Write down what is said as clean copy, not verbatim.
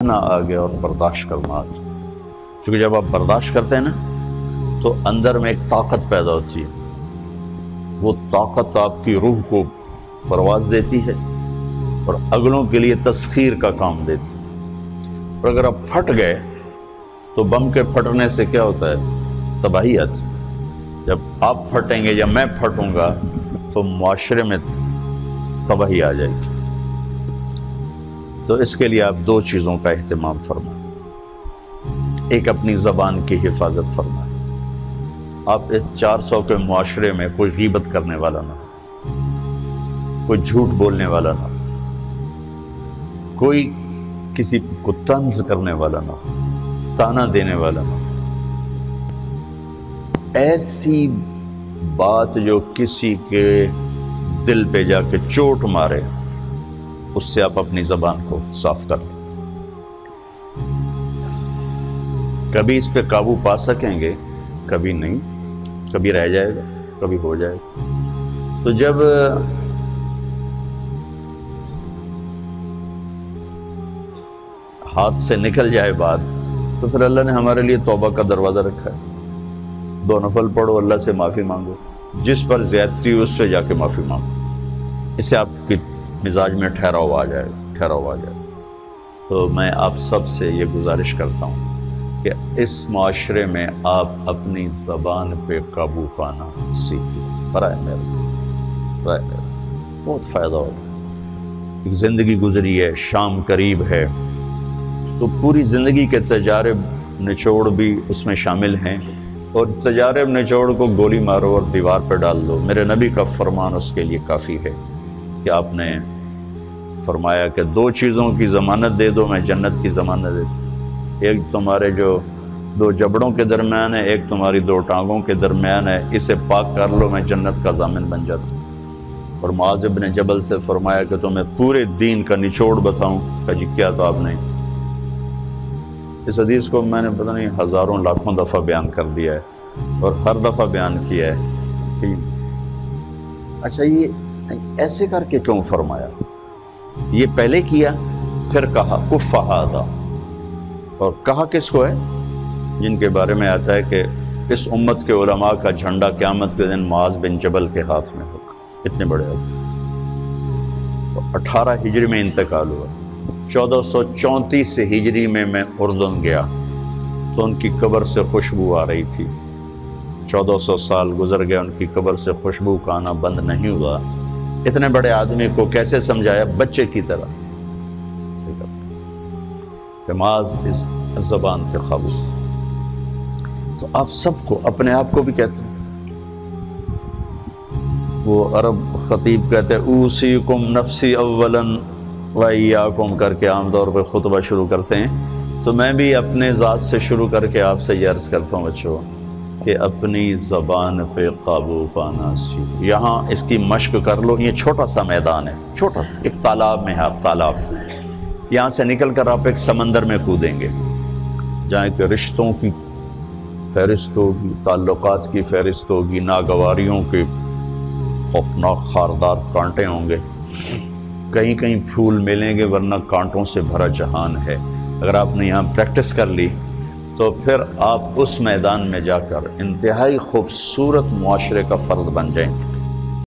نہ آگے اور برداشت کرنا آگے، چونکہ جب آپ برداشت کرتے ہیں نا تو اندر میں ایک طاقت پیدا ہوتی ہے، وہ طاقت آپ کی روح کو پرواز دیتی ہے اور اگلوں کے لیے تسخیر کا کام دیتی ہے۔ اور اگر آپ پھٹ گئے تو بم کے پھٹنے سے کیا ہوتا ہے؟ تباہی آتی ہے۔ جب آپ پھٹیں گے یا میں پھٹوں گا تو معاشرے میں تباہی آ جائے گی۔ تو اس کے لیے آپ دو چیزوں کا اہتمام فرمائیں۔ ایک اپنی زبان کی حفاظت فرمائیں، آپ اس 400 کے معاشرے میں کوئی غیبت کرنے والا نہ ہو، کوئی جھوٹ بولنے والا نہ ہو، کوئی کسی کو طنز کرنے والا نہ ہو، تانا دینے والا نہ ہو۔ ایسی بات جو کسی کے دل پہ جا کے چوٹ مارے، اس سے آپ اپنی زبان کو صاف کر لیں۔ کبھی اس پہ قابو پا سکیں گے، کبھی نہیں، کبھی رہ جائے گا، کبھی ہو جائے گا۔ تو جب ہاتھ سے نکل جائے بات تو پھر اللہ نے ہمارے لیے توبہ کا دروازہ رکھا ہے، 2 نفل پڑھو، اللہ سے معافی مانگو، جس پر زیادتی ہو اس سے جا کے معافی مانگو، اس سے آپ کی مزاج میں ٹھہراؤ آ جائے گا۔ تو میں آپ سب سے یہ گزارش کرتا ہوں کہ اس معاشرے میں آپ اپنی زبان پہ قابو پانا سیکھیں، برائے میرا بہت فائدہ ہوگا۔ ایک زندگی گزری ہے، شام قریب ہے، تو پوری زندگی کے تجارب نچوڑ بھی اس میں شامل ہیں، اور تجارب نچوڑ کو گولی مارو اور دیوار پہ ڈال دو، میرے نبی کا فرمان اس کے لیے کافی ہے کہ آپ نے فرمایا کہ 2 چیزوں کی ضمانت دے دو، میں جنت کی ضمانت دیتا ہوں، ایک تمہارے جو 2 جبڑوں کے درمیان ہے، ایک تمہاری 2 ٹانگوں کے درمیان ہے، اسے پاک کر لو، میں جنت کا ضامن بن جاتا ہوں۔ اور معاذ بن جبل سے فرمایا کہ تمہیں پورے دین کا نچوڑ بتاؤں، کہ جی کیا؟ تو آپ نے اس حدیث کو میں نے پتہ نہیں ہزاروں لاکھوں دفعہ بیان کر دیا ہے، اور ہر دفعہ بیان کیا ہے کہ اچھا یہ ایسے کر کے کیوں فرمایا؟ یہ پہلے کیا، پھر کہا کف ھذا، اور کہا کس کو ہے؟ جن کے بارے میں آتا ہے کہ اس امت کے علماء کا جھنڈا قیامت کے دن معاذ بن جبل کے ہاتھ میں ہوگا، اتنے بڑے ہوگا۔ 18 ہجری میں انتقال ہوا، 1434 ہجری میں اردن گیا تو ان کی قبر سے خوشبو آ رہی تھی۔ 1400 سال گزر گئے، ان کی قبر سے خوشبو کا آنا بند نہیں ہوا۔ اتنے بڑے آدمی کو کیسے سمجھایا؟ بچے کی طرح کہ معاذ اس زبان پہ قابو۔ تو آپ سب کو، اپنے آپ کو بھی کہتے ہیں، وہ عرب خطیب کہتے ہیں اوصیکم نفسی اولا وایاکم کر کے عام طور پہ خطبہ شروع کرتے ہیں، تو میں بھی اپنے ذات سے شروع کر کے آپ سے یہ عرض کرتا ہوں بچوں کہ اپنی زبان پہ قابو پانا سیکھو۔ یہاں اس کی مشق کر لو، یہ چھوٹا سا میدان ہے، چھوٹا ایک تالاب میں ہے، آپ تالاب، یہاں سے نکل کر آپ ایک سمندر میں کودیں گے جہاں ایک رشتوں کی فہرست ہوگی، تعلقات کی فہرست ہوگی، ناگواریوں کے خوفناک خاردار کانٹے ہوں گے، کہیں کہیں پھول ملیں گے ورنہ کانٹوں سے بھرا جہان ہے۔ اگر آپ نے یہاں پریکٹس کر لی تو پھر آپ اس میدان میں جا کر انتہائی خوبصورت معاشرے کا فرد بن جائیں۔